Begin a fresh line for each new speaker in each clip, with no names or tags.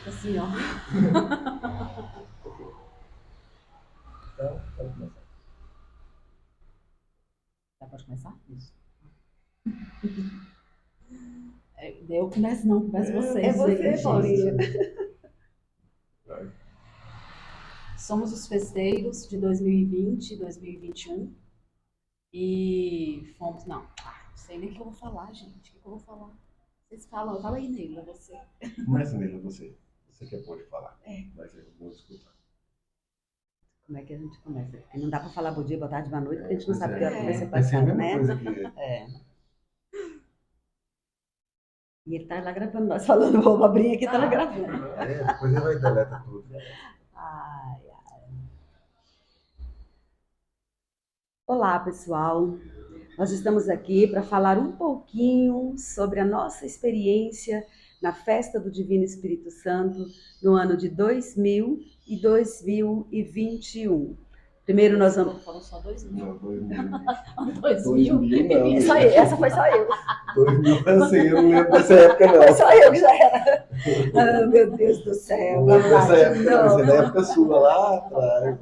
Assim, ó.
Então, vamos começar.
Já pode começar? Isso. Eu começo, não, começa vocês.
É você,
aí,
Paulinha.
Somos os festeiros de 2020 e 2021 e fomos. Não sei nem o que eu vou falar, gente. O que eu vou falar? Vocês falam, fala aí, Neila, você.
Começa, Neila, você. Você que pode falar. Mas eu vou escutar.
Como é que a gente começa? Porque não dá para falar bom dia, boa tarde, boa noite, porque a gente não sabe que hora que vai ser
Vai ser a
passado,
mesma
né?
coisa que...
E ele tá lá gravando, nós falando abobrinha aqui, tá lá gravando.
Depois ele vai deletar tudo.
Ai, ai. Olá, pessoal. Nós estamos aqui para falar um pouquinho sobre a nossa experiência na festa do Divino Espírito Santo no ano de 2000 e 2021. Primeiro nós vamos...
Falou só 2000.
Não, 2000.
2000.
não.
Só eu, essa foi só eu.
2000, assim, eu não lembro dessa época, não.
Foi só eu que já era. Ah, meu Deus do céu.
Não
Vamos
lembro
lá,
dessa
de
época, não. Isso é da
novo.
época sua lá atrás.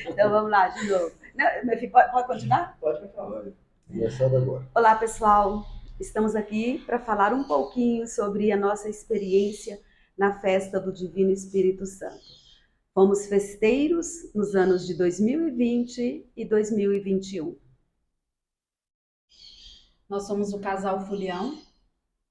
Então vamos lá, de novo. Não, meu filho, pode continuar?
Pode falar. Começando agora.
Olá, pessoal. Estamos aqui para falar um pouquinho sobre a nossa experiência na festa do Divino Espírito Santo. Fomos festeiros nos anos de 2020 e 2021.
Nós somos o casal Fulião.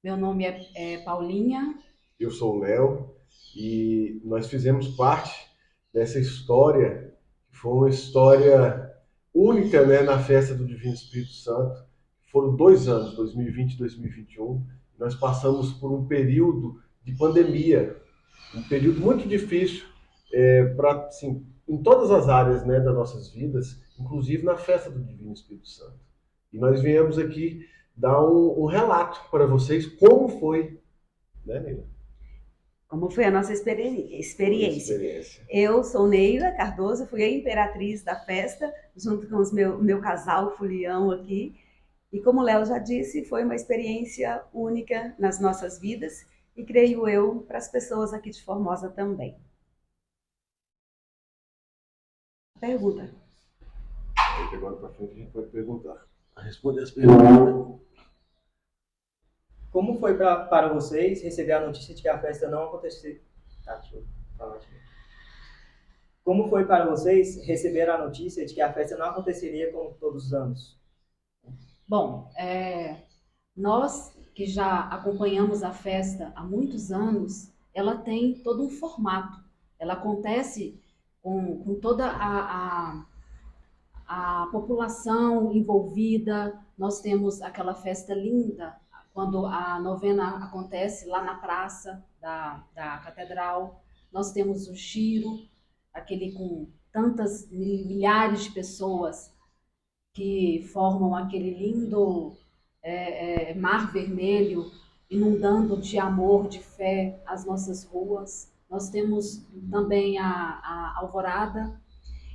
Meu nome é Paulinha.
Eu sou o Léo e nós fizemos parte dessa história, que foi uma história única, né, na festa do Divino Espírito Santo. Foram 2 anos, 2020 e 2021. Nós passamos por um período de pandemia, um período muito difícil assim, em todas as áreas, né, das nossas vidas, inclusive na festa do Divino Espírito Santo. E nós viemos aqui dar um relato para vocês como foi, né, Neila?
Como foi a nossa experiência? Eu sou Neila Cardoso, fui a imperatriz da festa, junto com o meu casal Fulião aqui. E como o Léo já disse, foi uma experiência única nas nossas vidas e, creio eu, para as pessoas aqui de Formosa também. Pergunta.
Aí, agora para frente, a gente pode perguntar. Responder as perguntas.
Como foi para vocês receber a notícia de que a festa não aconteceria? Deixa eu falar aqui. Como foi para vocês receber a notícia de que a festa não aconteceria como todos os anos?
Bom, nós que já acompanhamos a festa há muitos anos, ela tem todo um formato. Ela acontece com toda a população envolvida. Nós temos aquela festa linda, quando a novena acontece lá na praça da catedral. Nós temos o giro, aquele com tantas milhares de pessoas que formam aquele lindo mar vermelho, inundando de amor, de fé as nossas ruas. Nós temos também a alvorada.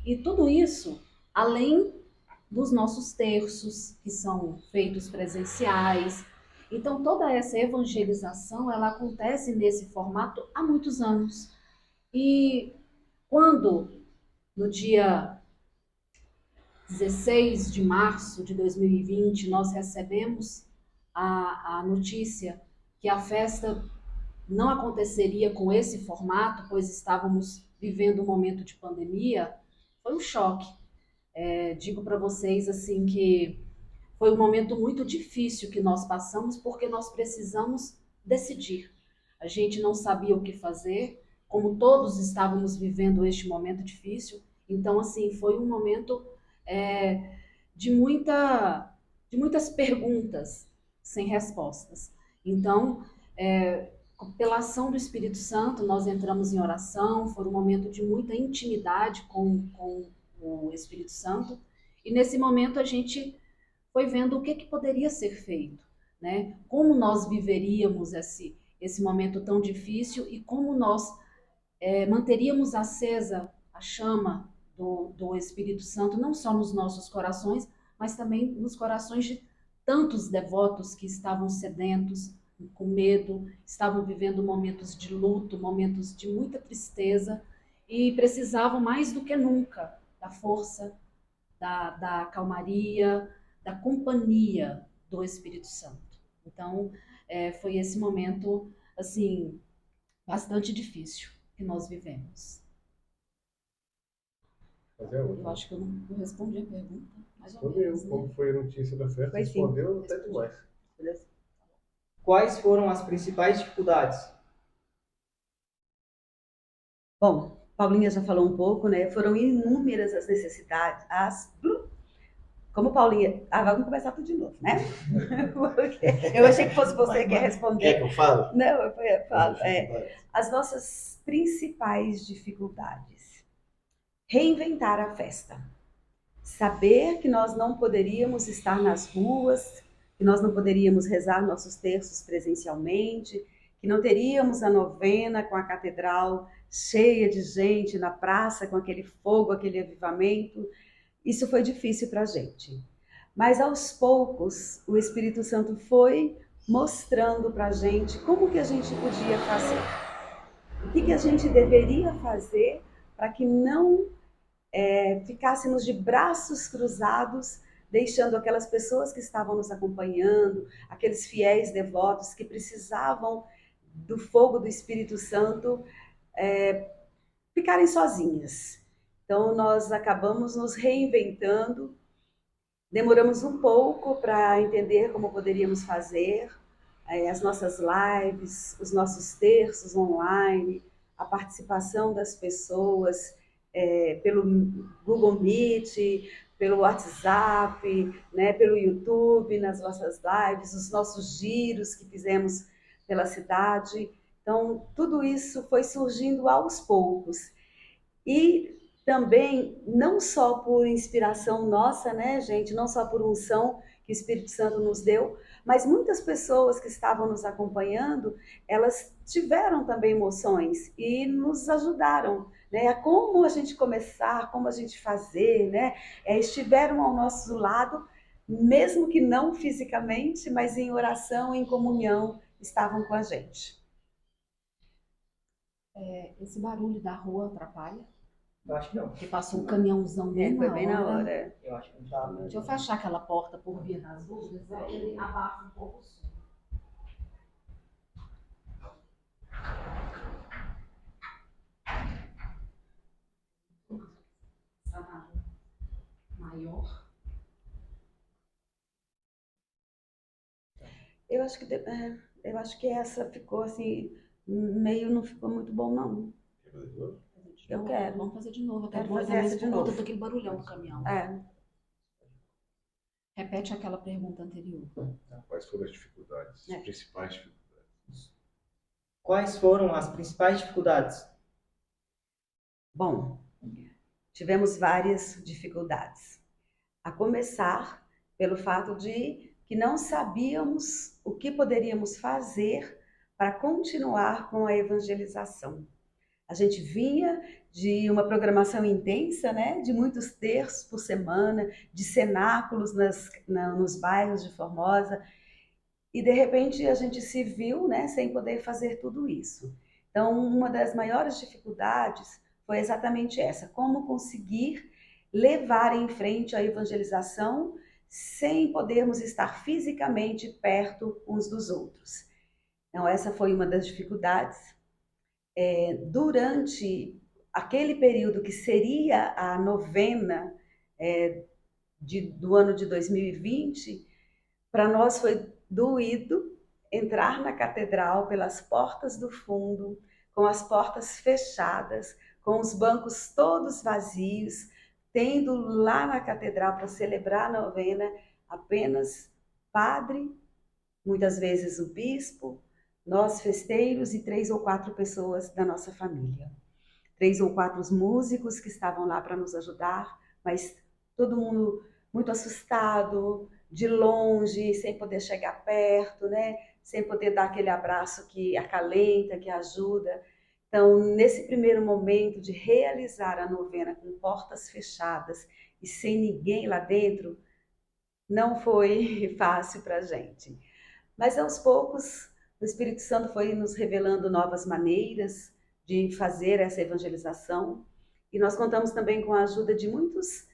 E tudo isso, além dos nossos terços, que são feitos presenciais. Então, toda essa evangelização, ela acontece nesse formato há muitos anos. E quando, no dia 16 de março de 2020, nós recebemos a notícia que a festa não aconteceria com esse formato, pois estávamos vivendo um momento de pandemia, foi um choque. Digo para vocês assim que foi um momento muito difícil que nós passamos, porque nós precisamos decidir. A gente não sabia o que fazer, como todos estávamos vivendo este momento difícil. Então, assim, foi um momento de muitas perguntas sem respostas. Então, pela ação do Espírito Santo, nós entramos em oração, foi um momento de muita intimidade com o Espírito Santo, e nesse momento a gente foi vendo o que poderia ser feito, né? Como nós viveríamos esse momento tão difícil e como nós manteríamos acesa a chama do Espírito Santo, não só nos nossos corações, mas também nos corações de tantos devotos que estavam sedentos, com medo, estavam vivendo momentos de luto, momentos de muita tristeza e precisavam mais do que nunca da força, da calmaria, da companhia do Espírito Santo. Então, foi esse momento, assim, bastante difícil que nós vivemos. Eu acho que eu não respondi a pergunta, mais ou menos, né?
Como foi a notícia da festa?
Foi sim.
Respondeu até demais.
Quais foram as principais dificuldades?
Bom, Paulinha já falou um pouco, né? Foram inúmeras as necessidades, como Paulinha... vamos começar tudo de novo, né? Porque eu achei que fosse você que ia responder.
Quer que eu fale?
Não, eu falo. As nossas principais dificuldades. Reinventar a festa. Saber que nós não poderíamos estar nas ruas, que nós não poderíamos rezar nossos terços presencialmente, que não teríamos a novena com a catedral cheia de gente na praça, com aquele fogo, aquele avivamento. Isso foi difícil para a gente. Mas aos poucos, o Espírito Santo foi mostrando para a gente como que a gente podia fazer. O que a gente deveria fazer para que não ficássemos de braços cruzados, deixando aquelas pessoas que estavam nos acompanhando, aqueles fiéis devotos que precisavam do fogo do Espírito Santo, ficarem sozinhas. Então, nós acabamos nos reinventando, demoramos um pouco para entender como poderíamos fazer, as nossas lives, os nossos terços online, a participação das pessoas pelo Google Meet, pelo WhatsApp, né, pelo YouTube, nas nossas lives, os nossos giros que fizemos pela cidade. Então, tudo isso foi surgindo aos poucos. E também, não só por inspiração nossa, né, gente, não só por unção que o Espírito Santo nos deu, mas muitas pessoas que estavam nos acompanhando, elas tiveram também emoções e nos ajudaram, né, a como a gente começar, como a gente fazer, né, estiveram ao nosso lado, mesmo que não fisicamente, mas em oração, em comunhão, estavam com a gente.
Esse barulho da rua atrapalha?
Eu acho que não.
Porque passou um caminhãozão bem
Foi bem na hora.
Eu acho que não tá.
Deixa eu fechar aquela porta por via das dúvidas, ele abafa um pouco o som. Maior.
Eu acho que essa ficou assim, meio não ficou muito bom, não. Eu quero.
Vamos fazer de novo.
Quero fazer essa de novo.
Daquele barulhão do caminhão. Repete aquela pergunta anterior.
Quais foram as dificuldades? As principais dificuldades?
Quais foram as principais dificuldades?
Bom, tivemos várias dificuldades. A começar pelo fato de que não sabíamos o que poderíamos fazer para continuar com a evangelização. A gente vinha de uma programação intensa, né, de muitos terços por semana, de cenáculos nos bairros de Formosa, e de repente a gente se viu, né, sem poder fazer tudo isso. Então, uma das maiores dificuldades foi exatamente essa: como conseguir levar em frente a evangelização sem podermos estar fisicamente perto uns dos outros. Então, essa foi uma das dificuldades. Durante aquele período que seria a novena do ano de 2020, para nós foi doído entrar na catedral pelas portas do fundo, com as portas fechadas, com os bancos todos vazios, tendo lá na catedral para celebrar a novena apenas padre, muitas vezes o bispo, nós festeiros e 3 ou 4 pessoas da nossa família. 3 ou 4 músicos que estavam lá para nos ajudar, mas todo mundo muito assustado, de longe, sem poder chegar perto, né? Sem poder dar aquele abraço que acalenta, que ajuda. Então, nesse primeiro momento de realizar a novena com portas fechadas e sem ninguém lá dentro, não foi fácil para a gente. Mas aos poucos o Espírito Santo foi nos revelando novas maneiras de fazer essa evangelização. E nós contamos também com a ajuda de muitos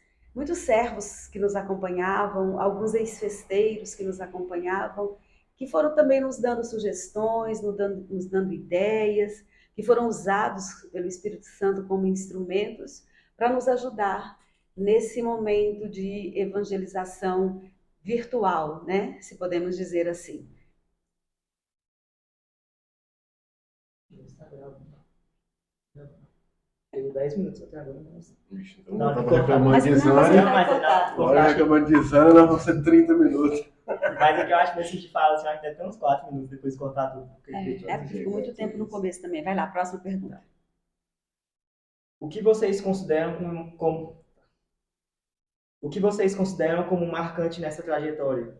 servos que nos acompanhavam, alguns ex-festeiros que nos acompanhavam, que foram também nos dando sugestões, nos dando ideias, que foram usados pelo Espírito Santo como instrumentos para nos ajudar nesse momento de evangelização virtual, né? Se podemos dizer assim.
Deu 10 minutos até agora, mas...
Ixi, então
Não,
eu tava
cortar.
reclamando
Mas
de
não, mas
Zânia,
não vai cortar.
agora reclamando de Zânia, nós vamos ser 30 minutos.
Mas é que eu acho que nesse de fala, assim, eu acho que deve ter uns 4 minutos depois de cortar tudo.
Porque ficou muito tempo no começo também. Vai lá, próxima pergunta.
O que vocês consideram como marcante nessa trajetória?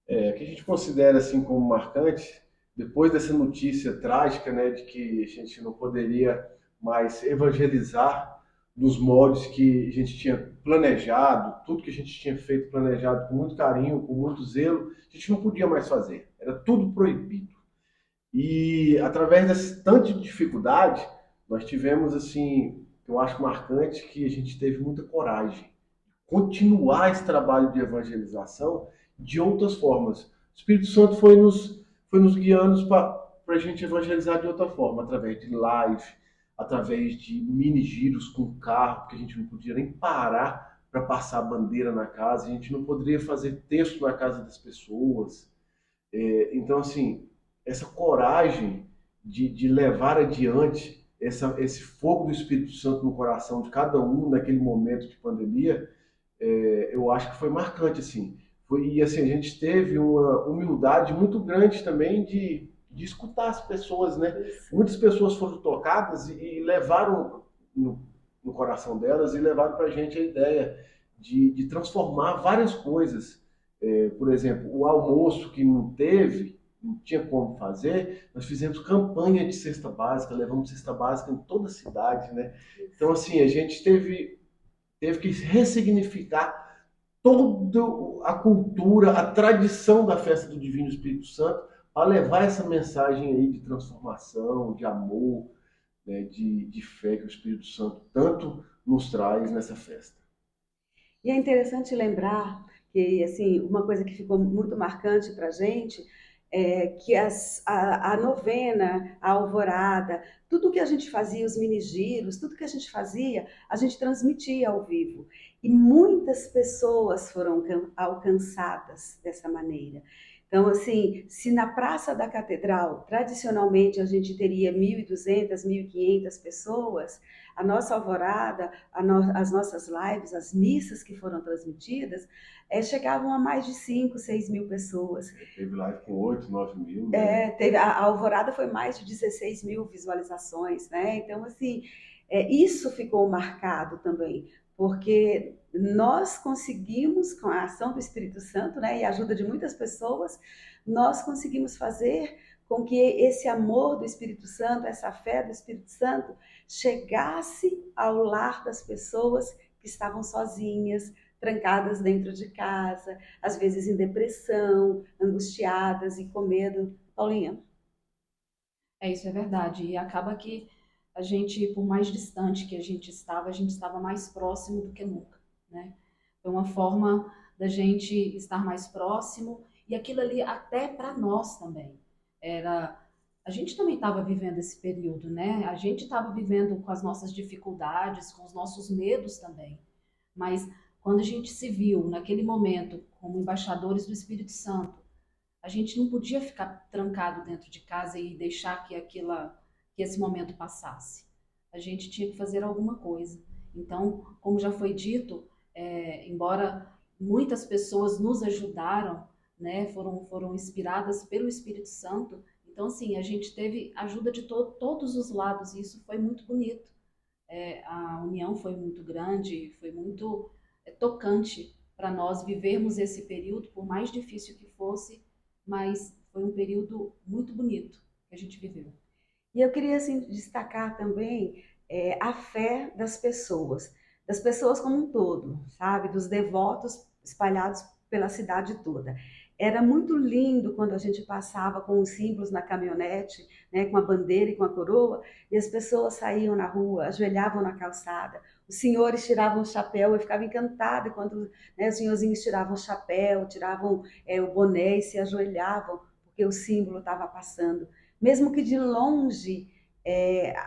O que a gente considera assim como marcante, depois dessa notícia trágica, né, de que a gente não poderia mais evangelizar nos moldes que a gente tinha planejado, tudo que a gente tinha feito planejado com muito carinho, com muito zelo, a gente não podia mais fazer. Era tudo proibido. E através desse tanto de dificuldade, nós tivemos assim, eu acho marcante que a gente teve muita coragem de continuar esse trabalho de evangelização de outras formas. O Espírito Santo foi nos guiando para a gente evangelizar de outra forma, através de live, através de mini giros com carro, porque a gente não podia nem parar para passar a bandeira na casa, a gente não poderia fazer texto na casa das pessoas. Então, assim, essa coragem de levar adiante esse fogo do Espírito Santo no coração de cada um naquele momento de pandemia, eu acho que foi marcante, assim. E assim, a gente teve uma humildade muito grande também de escutar as pessoas, né? Muitas pessoas foram tocadas e levaram no coração delas e levaram para a gente a ideia de transformar várias coisas. Por exemplo, o almoço que não tinha como fazer, nós fizemos campanha de cesta básica, levamos cesta básica em toda a cidade, né? Então, assim, a gente teve que ressignificar toda a cultura, a tradição da festa do Divino Espírito Santo para levar essa mensagem aí de transformação, de amor, né, de fé que o Espírito Santo tanto nos traz nessa festa.
E é interessante lembrar que, assim, uma coisa que ficou muito marcante para a gente é que a novena, a alvorada, tudo que a gente fazia, os mini-giros, tudo que a gente fazia, a gente transmitia ao vivo. E muitas pessoas foram alcançadas dessa maneira. Então, assim, se na Praça da Catedral, tradicionalmente, a gente teria 1.200, 1.500 pessoas, a nossa alvorada, as nossas lives, as missas que foram transmitidas, chegavam a mais de 5, 6 mil pessoas.
Teve live com 8, 9 mil. Né?
A alvorada foi mais de 16 mil visualizações, né? Então, assim, isso ficou marcado também, porque nós conseguimos, com a ação do Espírito Santo, né, e a ajuda de muitas pessoas, nós conseguimos fazer com que esse amor do Espírito Santo, essa fé do Espírito Santo, chegasse ao lar das pessoas que estavam sozinhas, trancadas dentro de casa, às vezes em depressão, angustiadas e com medo. Paulinha?
Isso é verdade. E acaba que a gente, por mais distante que a gente estava mais próximo do que nunca, né? Foi uma forma da gente estar mais próximo e aquilo ali até para nós também. A gente também estava vivendo esse período, né? A gente estava vivendo com as nossas dificuldades, com os nossos medos também. Mas quando a gente se viu naquele momento como embaixadores do Espírito Santo, a gente não podia ficar trancado dentro de casa e deixar que esse momento passasse. A gente tinha que fazer alguma coisa. Então, como já foi dito, embora muitas pessoas nos ajudaram, né, foram inspiradas pelo Espírito Santo, então, assim, a gente teve ajuda de todos os lados e isso foi muito bonito. A união foi muito grande, foi muito tocante para nós vivermos esse período, por mais difícil que fosse, mas foi um período muito bonito que a gente viveu.
E eu queria assim, destacar também a fé das pessoas como um todo, sabe? Dos devotos espalhados pela cidade toda. Era muito lindo quando a gente passava com os símbolos na caminhonete, né, com a bandeira e com a coroa, e as pessoas saíam na rua, ajoelhavam na calçada. Os senhores tiravam o chapéu, eu ficava encantada quando, né, os senhorzinhos tiravam o chapéu, tiravam o boné e se ajoelhavam, porque o símbolo estava passando. Mesmo que de longe,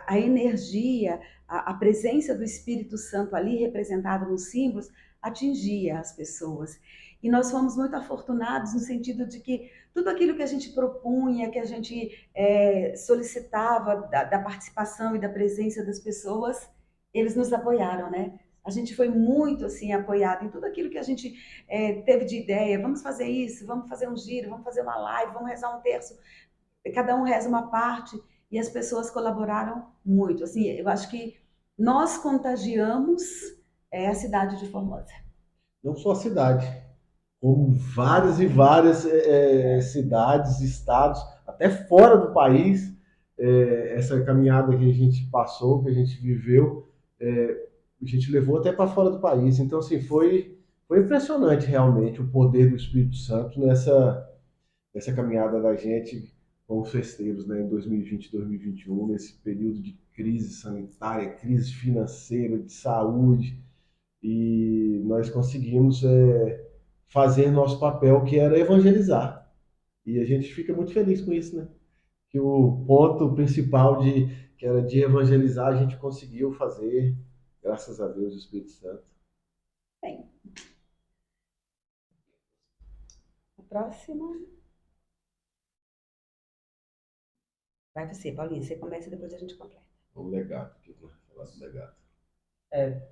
a energia, a presença do Espírito Santo ali representada nos símbolos atingia as pessoas. E nós fomos muito afortunados no sentido de que tudo aquilo que a gente propunha, que a gente solicitava da participação e da presença das pessoas, eles nos apoiaram, né? A gente foi muito assim apoiado em tudo aquilo que a gente teve de ideia. Vamos fazer isso, vamos fazer um giro, vamos fazer uma live, vamos rezar um terço. Cada um reza uma parte e as pessoas colaboraram muito. Assim, eu acho que nós contagiamos a cidade de Formosa.
Não só a cidade, como várias e várias cidades, estados, até fora do país, essa caminhada que a gente passou, que a gente viveu, a gente levou até para fora do país. Então, assim, foi impressionante realmente o poder do Espírito Santo nessa caminhada da gente com os festeiros, né, em 2020 e 2021, nesse período de crise sanitária, crise financeira, de saúde, e nós conseguimos fazer nosso papel, que era evangelizar. E a gente fica muito feliz com isso, né? Que o ponto principal que era de evangelizar, a gente conseguiu fazer, graças a Deus, o Espírito Santo.
Bem, a próxima vai você, Paulinha. Você começa e depois a gente completa.
O legado, que nós vamos falar do legado.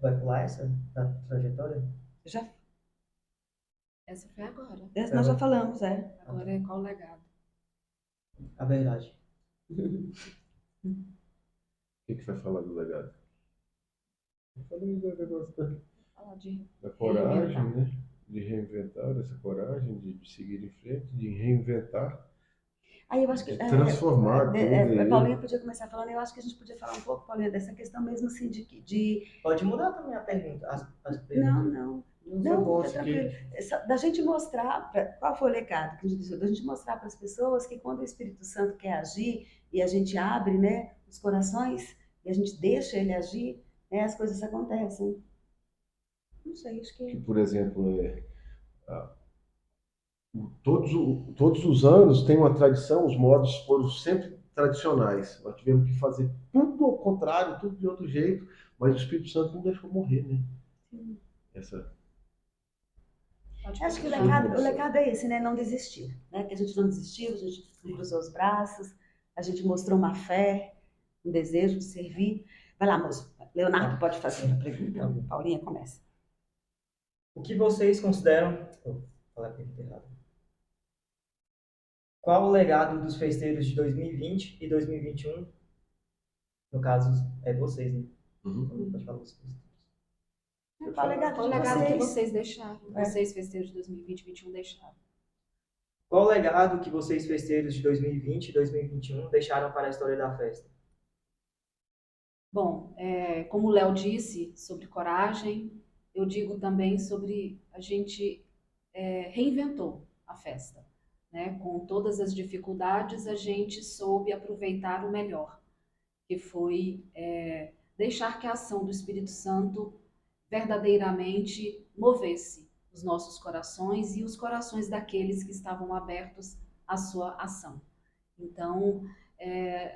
Vai pular essa da trajetória?
Já,
Essa foi agora.
essa nós já falamos,
Agora é qual o legado?
A verdade.
O que vai falar do legado? Falamos do negócio
Falar de
da coragem,
reinventar.
né? De reinventar, essa coragem de seguir em frente, de reinventar.
Aí eu acho que
De transformar tudo aí.
Paulinha podia começar falando. Eu acho que a gente podia falar um pouco, Paulinha, dessa questão mesmo assim de...
Pode mudar também a pergunta. As
Não,
perguntas.
não.
Não,
Não,
bom,
fica tranquilo. Da gente mostrar, qual foi o legado que a gente disse? Da gente mostrar para as pessoas que quando o Espírito Santo quer agir e a gente abre, né, os corações e a gente deixa ele agir, né, as coisas acontecem. Não sei, acho
que,
que...
por exemplo, todos os anos tem uma tradição, os modos foram sempre tradicionais. Nós tivemos que fazer tudo ao contrário, tudo de outro jeito, mas o Espírito Santo não deixou morrer, né?
Sim. Acho que o legado é esse, né? Não desistir, né? Que a gente não desistiu, a gente não cruzou os braços, a gente mostrou uma fé, um desejo de servir. Vai lá, moço. Leonardo pode fazer a pergunta. Paulinha, começa.
O que vocês consideram... Vou falar a pergunta errada. Qual o legado dos festeiros de 2020 e 2021? No caso, é vocês, né?
Uhum.
Pode falar vocês.
Qual o legado
Qual o
de
legado que
vocês?
vocês deixaram? Vocês, festeiros de 2020 e 2021, deixaram?
Qual o legado que vocês, festeiros de 2020 e 2021, deixaram para a história da festa?
Bom, como o Léo disse sobre coragem, eu digo também sobre a gente reinventou a festa, né? Com todas as dificuldades, a gente soube aproveitar o melhor, que foi deixar que a ação do Espírito Santo verdadeiramente movesse os nossos corações e os corações daqueles que estavam abertos à sua ação. Então,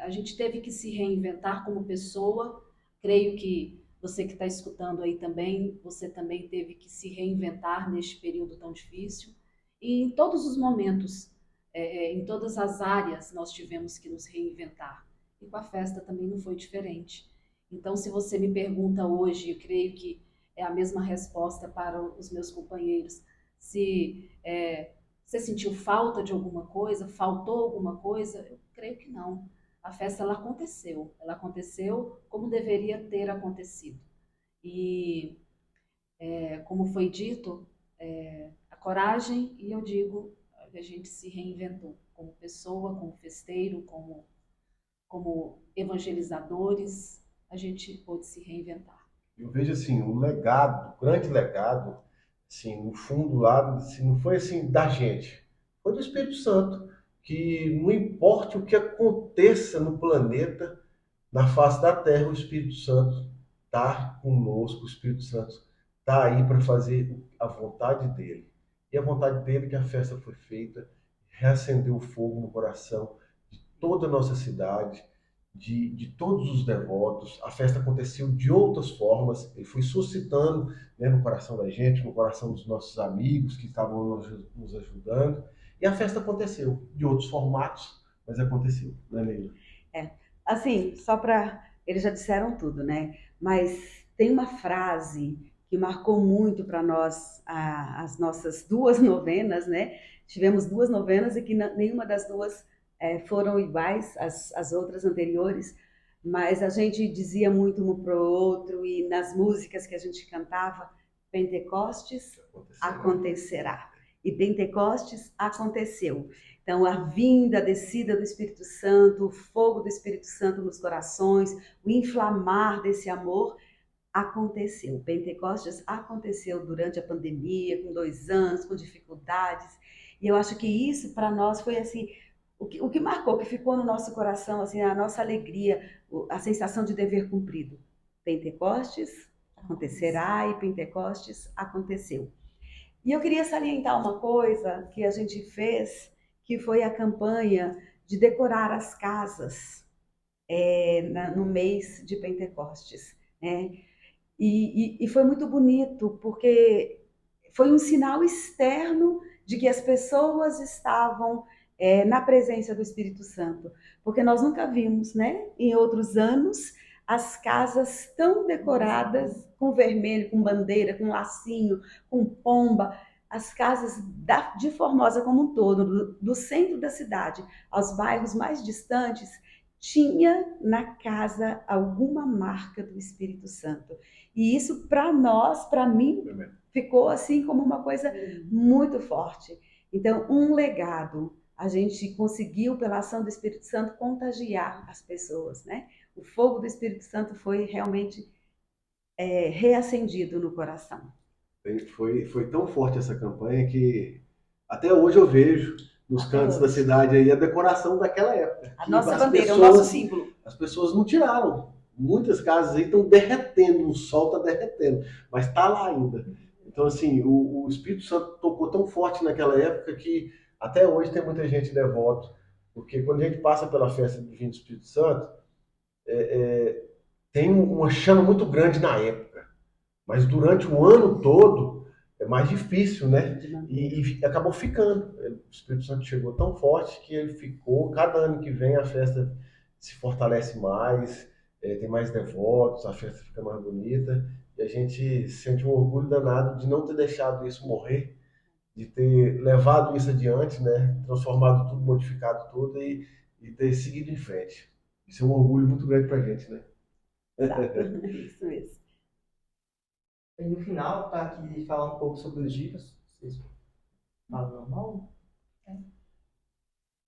a gente teve que se reinventar como pessoa. Creio que você que está escutando aí também, você também teve que se reinventar neste período tão difícil. E em todos os momentos, em todas as áreas, nós tivemos que nos reinventar. E com a festa também não foi diferente. Então, se você me pergunta hoje, eu creio que é a mesma resposta para os meus companheiros. Se você sentiu falta de alguma coisa, faltou alguma coisa, eu creio que não. A festa ela aconteceu como deveria ter acontecido. E, como foi dito, a coragem, e eu digo, a gente se reinventou como pessoa, como festeiro, como evangelizadores, a gente pôde se reinventar.
Eu vejo assim, o legado, o grande legado, assim, no fundo lá, assim, não foi assim da gente, foi do Espírito Santo, que não importe o que aconteça no planeta, na face da terra, o Espírito Santo está conosco, o Espírito Santo está aí para fazer a vontade dele. E a vontade dele que a festa foi feita, reacendeu o fogo no coração de toda a nossa cidade, de todos os devotos. A festa aconteceu de outras formas, ele foi suscitando, né, no coração da gente, no coração dos nossos amigos que estavam nos ajudando. E a festa aconteceu de outros formatos, mas aconteceu, né, Neila?
Assim, só para. Eles já disseram tudo, né? Mas tem uma frase que marcou muito para nós as nossas duas novenas, né? Tivemos duas novenas e que nenhuma das duas foram iguais às outras anteriores, mas a gente dizia muito um para o outro e nas músicas que a gente cantava, Pentecostes acontecerá. E Pentecostes aconteceu. Então, a vinda, a descida do Espírito Santo, o fogo do Espírito Santo nos corações, o inflamar desse amor, aconteceu. Pentecostes aconteceu durante a pandemia, com 2 anos, com dificuldades. E eu acho que isso, para nós, foi assim, o que marcou, que ficou no nosso coração, assim, a nossa alegria, a sensação de dever cumprido. Pentecostes acontecerá e Pentecostes aconteceu. E eu queria salientar uma coisa que a gente fez, que foi a campanha de decorar as casas no mês de Pentecostes, né? E foi muito bonito, porque foi um sinal externo de que as pessoas estavam na presença do Espírito Santo, porque nós nunca vimos, né, em outros anos, as casas tão decoradas com vermelho, com bandeira, com lacinho, com pomba. As casas de Formosa como um todo, do centro da cidade aos bairros mais distantes, tinha na casa alguma marca do Espírito Santo. E isso, para nós, para mim, ficou assim como uma coisa muito forte. Então, um legado. A gente conseguiu, pela ação do Espírito Santo, contagiar as pessoas, né? O fogo do Espírito Santo foi realmente reacendido no coração.
Foi tão forte essa campanha que até hoje eu vejo nos cantos da cidade aí a decoração daquela época.
A nossa bandeira, o nosso símbolo.
As pessoas não tiraram. Muitas casas aí estão derretendo, o sol está derretendo, mas está lá ainda. Então, assim, o Espírito Santo tocou tão forte naquela época que até hoje tem muita gente devoto, porque quando a gente passa pela festa do Divino Espírito Santo, tem uma chama muito grande na época, mas durante o ano todo é mais difícil, né? E acabou ficando. O Espírito Santo chegou tão forte que ele ficou. Cada ano que vem a festa se fortalece mais, tem mais devotos, a festa fica mais bonita. E a gente sente um orgulho danado de não ter deixado isso morrer, de ter levado isso adiante, né? Transformado tudo, modificado tudo e ter seguido em frente. Isso é um orgulho muito grande pra gente, né?
Isso mesmo.
E no final, para aqui falar um pouco sobre os giros, vocês falam normal?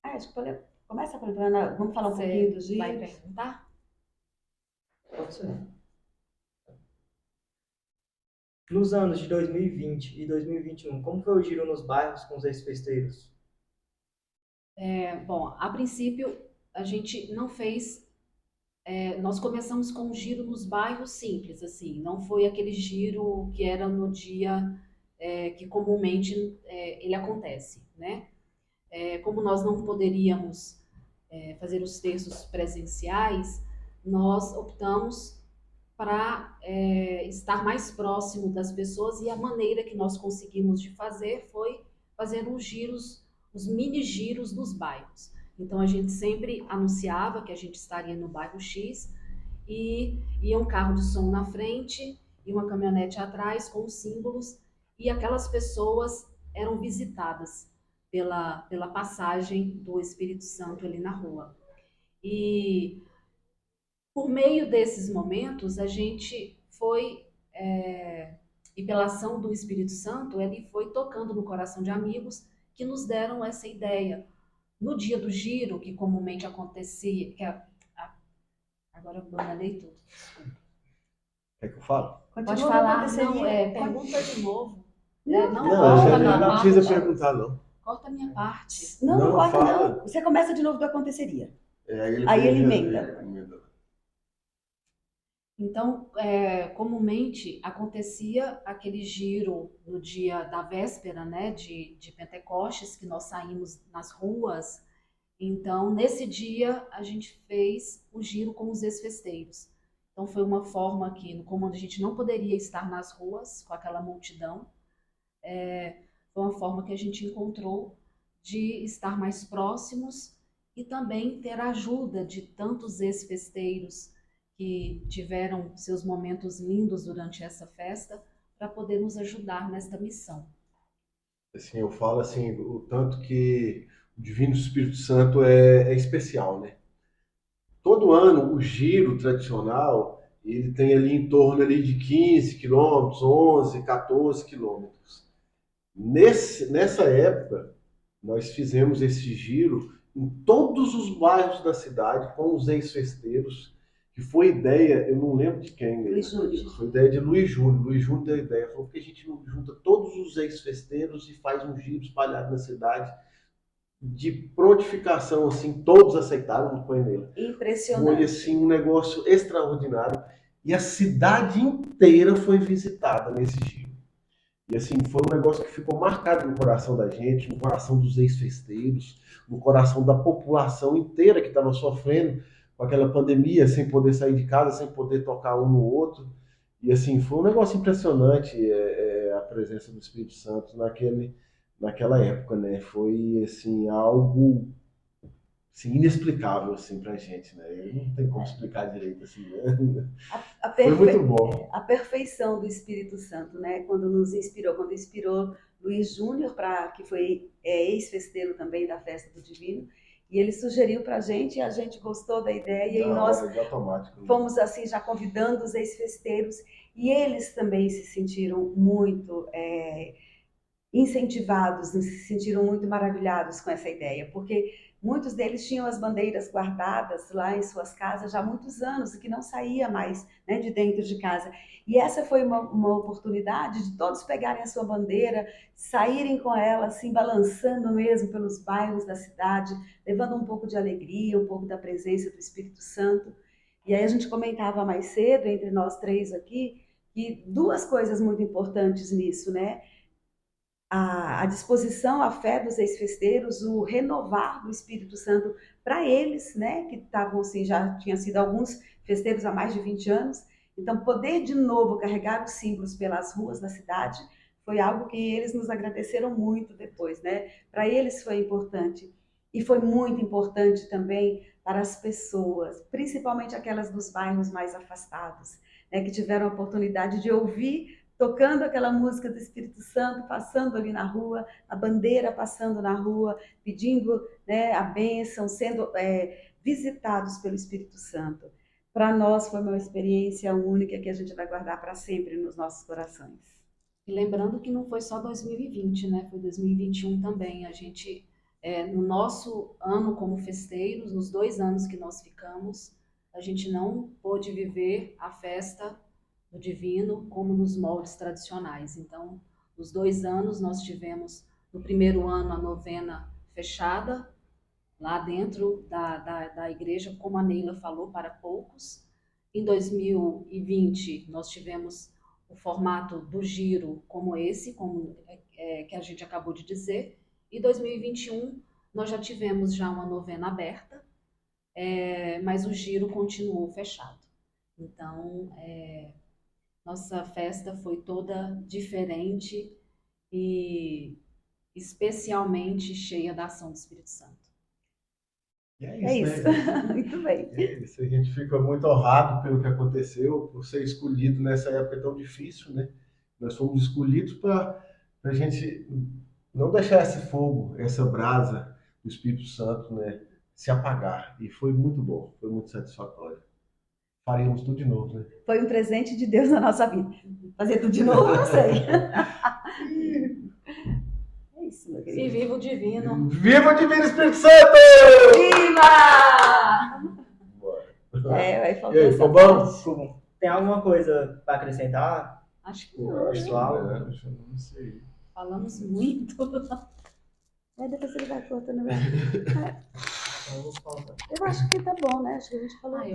Acho que começa perguntando, vamos falar um pouquinho dos giros.
Vai perguntar?
Pode ser. Nos anos de 2020 e 2021, como foi o giro nos bairros com os ex-festeiros?
Bom, a princípio a gente não fez. Nós começamos com um giro nos bairros simples, assim, não foi aquele giro que era no dia que comumente ele acontece, né? Como nós não poderíamos fazer os terços presenciais, nós optamos para estar mais próximo das pessoas e a maneira que nós conseguimos de fazer foi fazer os mini giros nos bairros. Então a gente sempre anunciava que a gente estaria no bairro X e ia um carro de som na frente e uma caminhonete atrás com os símbolos e aquelas pessoas eram visitadas pela passagem do Espírito Santo ali na rua. E por meio desses momentos a gente foi, e pela ação do Espírito Santo, ele foi tocando no coração de amigos que nos deram essa ideia. No dia do giro, que comumente acontecia, agora eu banalei tudo, desculpa.
Quer que eu fale?
Pode falar, não, pergunta de novo.
Não precisa perguntar, não.
corta a minha parte.
Não, não
Não,
corta
fala.
não. Você começa de novo do aconteceria.
Aí
ele emenda.
Então, comumente acontecia aquele giro no dia da véspera, né, de Pentecostes, que nós saímos nas ruas. Então, nesse dia, a gente fez o giro com os ex-festeiros. Então, foi uma forma que, como a gente não poderia estar nas ruas com aquela multidão, foi uma forma que a gente encontrou de estar mais próximos e também ter a ajuda de tantos ex-festeiros que tiveram seus momentos lindos durante essa festa para poder nos ajudar nesta missão.
Assim, eu falo assim, o tanto que o Divino Espírito Santo é especial, né? Todo ano, o giro tradicional, ele tem ali em torno ali de 15 quilômetros, 11, 14 quilômetros. Nessa época, nós fizemos esse giro em todos os bairros da cidade com os ex-festeiros, que foi ideia, eu não lembro de quem, né?
Luiz Júnior.
Foi ideia de Luiz Júnior. Luiz Júnior deu a ideia, falou que a gente não junta todos os ex-festeiros e faz um giro espalhado na cidade de prontificação, assim, todos aceitaram no painel.
Impressionante.
Foi assim um negócio extraordinário e a cidade inteira foi visitada nesse giro. E assim, foi um negócio que ficou marcado no coração da gente, no coração dos ex-festeiros, no coração da população inteira que estava sofrendo com aquela pandemia, sem poder sair de casa, sem poder tocar um no outro. E assim, foi um negócio impressionante a presença do Espírito Santo naquela época, né? Foi assim, algo assim, inexplicável assim, pra gente, né? Não tem como explicar direito assim, né? Foi muito bom.
A perfeição do Espírito Santo, né? Quando inspirou Luiz Júnior, que foi ex-festeiro também da Festa do Divino, e ele sugeriu para a gente, e a gente gostou da ideia, e nós fomos assim já convidando os ex-festeiros, e eles também se sentiram muito incentivados, se sentiram muito maravilhados com essa ideia, porque muitos deles tinham as bandeiras guardadas lá em suas casas já há muitos anos e que não saía mais, né, de dentro de casa. E essa foi uma oportunidade de todos pegarem a sua bandeira, saírem com ela, assim, balançando mesmo pelos bairros da cidade, levando um pouco de alegria, um pouco da presença do Espírito Santo. E aí a gente comentava mais cedo, entre nós três aqui, que duas coisas muito importantes nisso, né? A disposição, a fé dos ex-festeiros, o renovar do Espírito Santo para eles, né, que estavam assim, já tinham sido alguns festeiros há mais de 20 anos, então poder de novo carregar os símbolos pelas ruas da cidade foi algo que eles nos agradeceram muito depois, né, para eles foi importante. E foi muito importante também para as pessoas, principalmente aquelas dos bairros mais afastados, né, que tiveram a oportunidade de ouvir tocando aquela música do Espírito Santo, passando ali na rua, a bandeira passando na rua, pedindo, né, a bênção, sendo visitados pelo Espírito Santo. Para nós foi uma experiência única que a gente vai guardar para sempre nos nossos corações.
E lembrando que não foi só 2020, né? Foi 2021 também. A gente, no nosso ano como festeiros, nos 2 anos que nós ficamos, a gente não pôde viver a festa do Divino como nos moldes tradicionais. Então, nos 2 anos nós tivemos, no primeiro ano, a novena fechada, lá dentro da igreja, como a Neila falou, para poucos. Em 2020 nós tivemos o formato do giro como esse, que a gente acabou de dizer. E 2021 nós já tivemos já uma novena aberta, mas o giro continuou fechado. Então, nossa festa foi toda diferente e especialmente cheia da ação do Espírito Santo.
E é isso,
né?
Muito bem. É isso, a gente fica muito honrado pelo que aconteceu, por ser escolhido nessa época tão difícil, né? Nós fomos escolhidos para a gente não deixar esse fogo, essa brasa do Espírito Santo, né, se apagar. E foi muito bom, foi muito satisfatório. Faremos tudo de novo, né?
Foi um presente de Deus na nossa vida. Fazer tudo de novo, não sei. É isso, meu querido.
E viva o Divino!
Viva o Divino Espírito Santo!
Viva! Vai faltar
E aí, ficou bom?
Tem alguma coisa para acrescentar?
Acho que não.
Pessoal?
Não sei.
Falamos muito.
Depois ele vai cortando. Eu acho que tá bom, né? Acho que a gente falou.